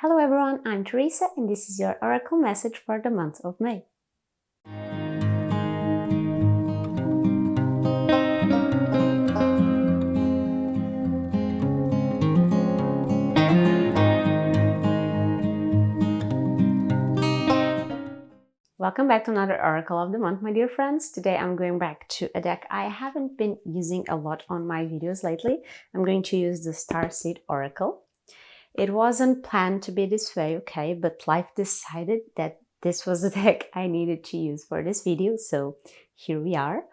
Hello everyone, I'm Teresa and this is your oracle message for the month of May. Welcome back to another oracle of the month, my dear friends. Today I'm going back to a deck I haven't been using a lot on my videos lately. I'm going to use the Starseed oracle. It wasn't planned to be this way, okay, but life decided that this was the deck I needed to use for this video, so here we are.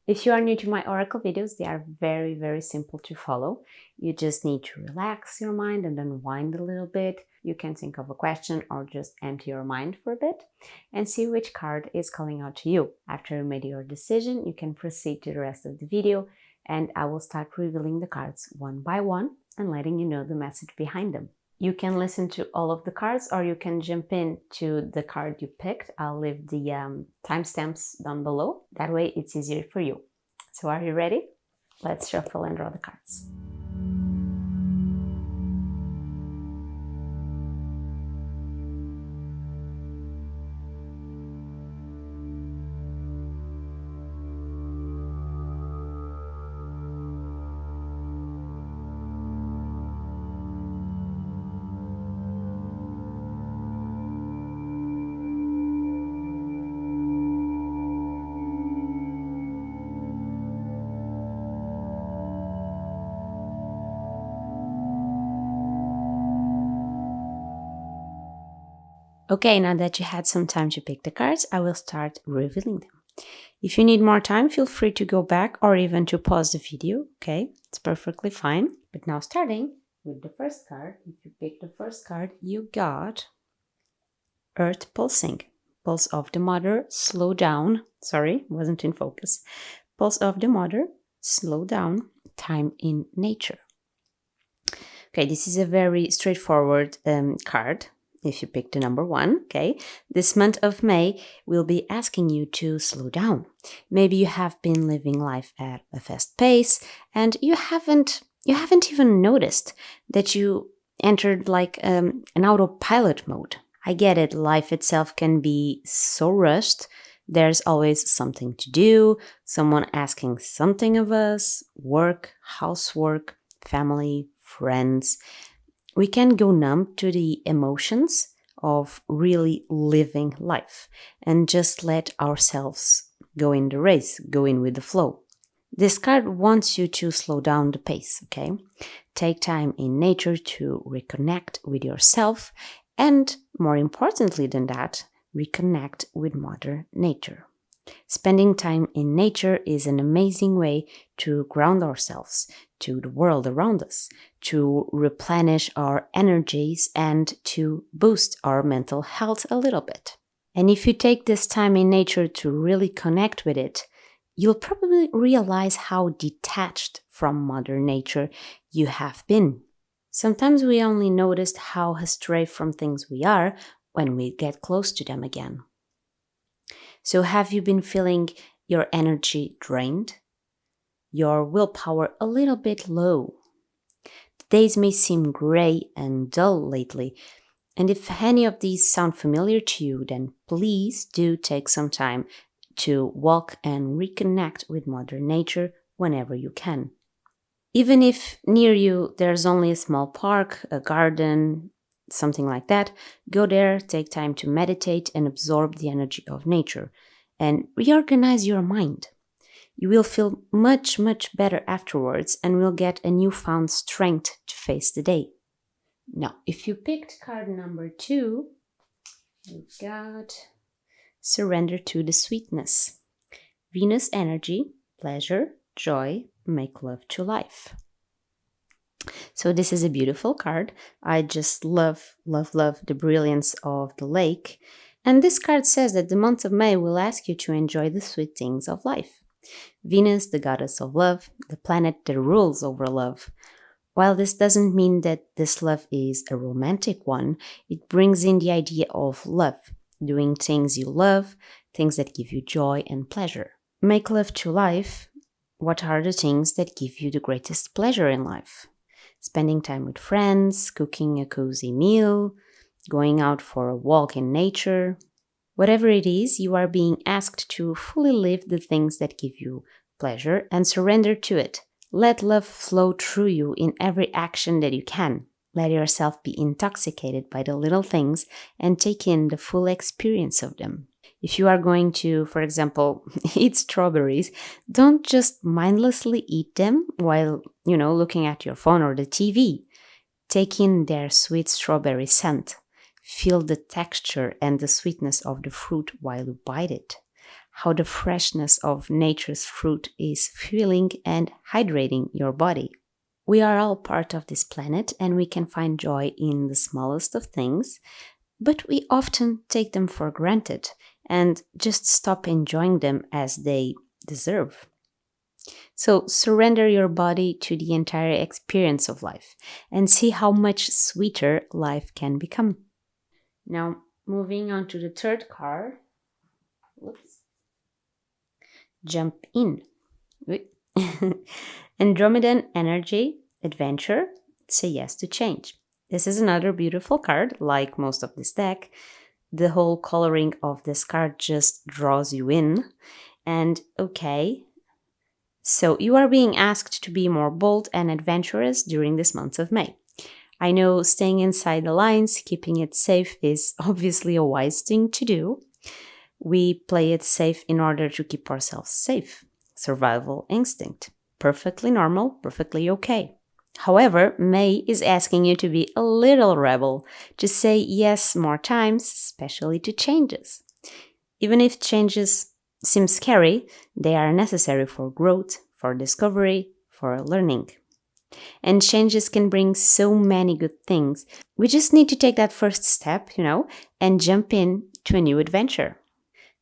If you are new to my oracle videos, they are very simple to follow. You just need to relax your mind and unwind a little bit. You can think of a question or just empty your mind for a bit and see which card is calling out to you. After you made your decision, you can proceed to the rest of the video and I will start revealing the cards one by one and letting you know the message behind them. You can listen to all of the cards or you can jump in to the card you picked. I'll leave the timestamps down below. That way it's easier for you. So are you ready? Let's shuffle and draw the cards. Okay, now that you had some time to pick the cards, I will start revealing them. If you need more time, feel free to go back or even to pause the video, okay? It's perfectly fine. But now starting with the first card, if you pick the first card, you got Earth Pulsing. Pulse of the Mother, slow down. Sorry, wasn't in focus. Pulse of the Mother, slow down, time in nature. Okay, this is a very straightforward card. If you pick the number 1, okay, this month of May will be asking you to slow down. Maybe you have been living life at a fast pace and you haven't even noticed that you entered like an autopilot mode. I get it, life itself can be so rushed. There's always something to do, someone asking something of us, work, housework, family, friends. We can go numb to the emotions of really living life and just let ourselves go in the race, go in with the flow. This card wants you to slow down the pace, okay? Take time in nature to reconnect with yourself and, more importantly than that, reconnect with Mother Nature. Spending time in nature is an amazing way to ground ourselves to the world around us, to replenish our energies and to boost our mental health a little bit. And if you take this time in nature to really connect with it, you'll probably realize how detached from Mother Nature you have been. Sometimes we only notice how astray from things we are when we get close to them again. So have you been feeling your energy drained? Your willpower a little bit low? The days may seem gray and dull lately, and if any of these sound familiar to you, then please do take some time to walk and reconnect with Mother Nature whenever you can. Even if near you there's only a small park, a garden, something like that, go there, take time to meditate and absorb the energy of nature and reorganize your mind. You will feel much better afterwards and will get a newfound strength to face the day. Now, if you picked card number 2, you got Surrender to the Sweetness. Venus energy, pleasure, joy, make love to life. So this is a beautiful card. I just love the brilliance of the lake. And this card says that the month of May will ask you to enjoy the sweet things of life. Venus, the goddess of love, the planet that rules over love. While this doesn't mean that this love is a romantic one, it brings in the idea of love, doing things you love, things that give you joy and pleasure. Make love to life. What are the things that give you the greatest pleasure in life? Spending time with friends, cooking a cozy meal, going out for a walk in nature. Whatever it is, you are being asked to fully live the things that give you pleasure and surrender to it. Let love flow through you in every action that you can. Let yourself be intoxicated by the little things and take in the full experience of them. If you are going to, for example, eat strawberries, don't just mindlessly eat them while, looking at your phone or the TV. Take in their sweet strawberry scent. Feel the texture and the sweetness of the fruit while you bite it. How the freshness of nature's fruit is fueling and hydrating your body. We are all part of this planet and we can find joy in the smallest of things, but we often take them for granted and just stop enjoying them as they deserve. So surrender your body to the entire experience of life and see how much sweeter life can become. Now, moving on to the third card. Whoops. Jump in. Andromedan energy, adventure, say yes to change. This is another beautiful card, like most of this deck. The whole coloring of this card just draws you in. And okay, so you are being asked to be more bold and adventurous during this month of May. I know staying inside the lines, keeping it safe is obviously a wise thing to do. We play it safe in order to keep ourselves safe. Survival instinct. Perfectly normal, perfectly okay. However, May is asking you to be a little rebel, to say yes more times, especially to changes. Even if changes seem scary, they are necessary for growth, for discovery, for learning. And changes can bring so many good things. We just need to take that first step, and jump in to a new adventure.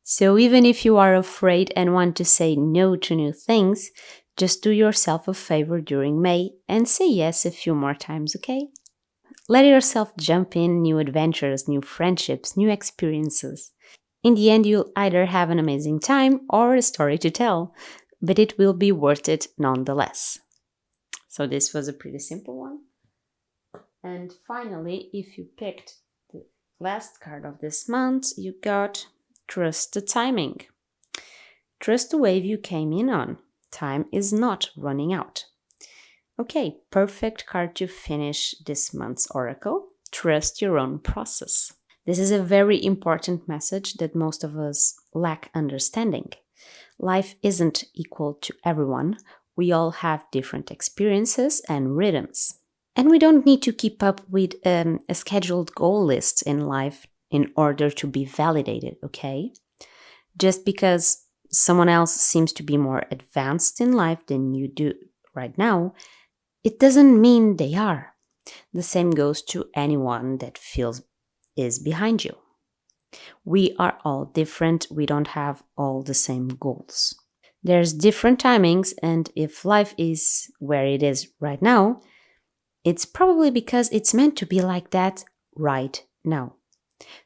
So even if you are afraid and want to say no to new things, just do yourself a favor during May and say yes a few more times, okay? Let yourself jump in new adventures, new friendships, new experiences. In the end, you'll either have an amazing time or a story to tell, but it will be worth it nonetheless. So this was a pretty simple one. And finally, if you picked the last card of this month, you got Trust the Timing. Trust the wave you came in on. Time is not running out. Okay, perfect card to finish this month's oracle. Trust your own process. This is a very important message that most of us lack understanding. Life isn't equal to everyone. We all have different experiences and rhythms. And we don't need to keep up with a scheduled goal list in life in order to be validated, okay? Just because someone else seems to be more advanced in life than you do right now, it doesn't mean they are. The same goes to anyone that feels is behind you. We are all different. We don't have all the same goals. There's different timings, and if life is where it is right now, it's probably because it's meant to be like that right now.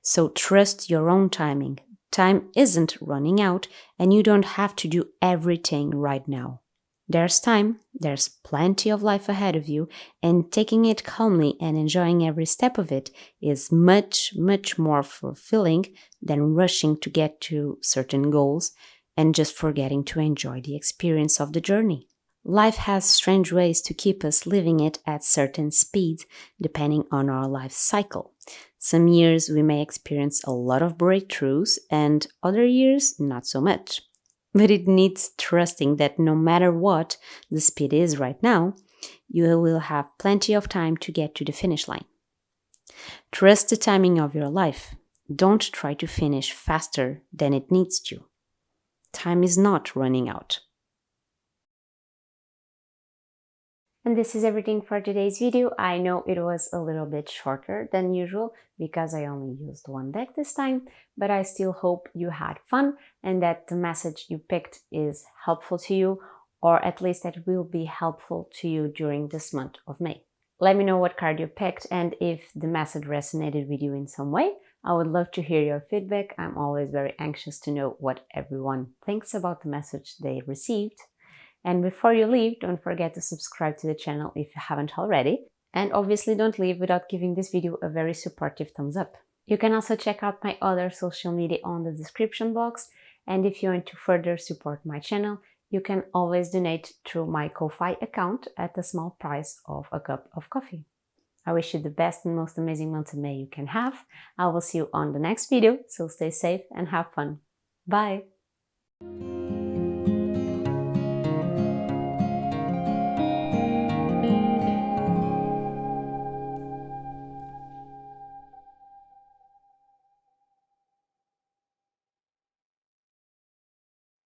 So trust your own timing. Time isn't running out, and you don't have to do everything right now. There's time, there's plenty of life ahead of you, and taking it calmly and enjoying every step of it is much, much more fulfilling than rushing to get to certain goals and just forgetting to enjoy the experience of the journey. Life has strange ways to keep us living it at certain speeds depending on our life cycle. Some years we may experience a lot of breakthroughs and other years not so much. But it needs trusting that no matter what the speed is right now, you will have plenty of time to get to the finish line. Trust the timing of your life. Don't try to finish faster than it needs to. Time is not running out. And this is everything for today's video. I know it was a little bit shorter than usual because I only used one deck this time, but I still hope you had fun and that the message you picked is helpful to you, or at least that will be helpful to you during this month of May. Let me know what card you picked and if the message resonated with you in some way. I would love to hear your feedback. I'm always very anxious to know what everyone thinks about the message they received. And before you leave, don't forget to subscribe to the channel if you haven't already. And obviously don't leave without giving this video a very supportive thumbs up. You can also check out my other social media on the description box. And if you want to further support my channel, you can always donate through my Ko-Fi account at the small price of a cup of coffee. I wish you the best and most amazing month of May you can have. I will see you on the next video, so stay safe and have fun. Bye!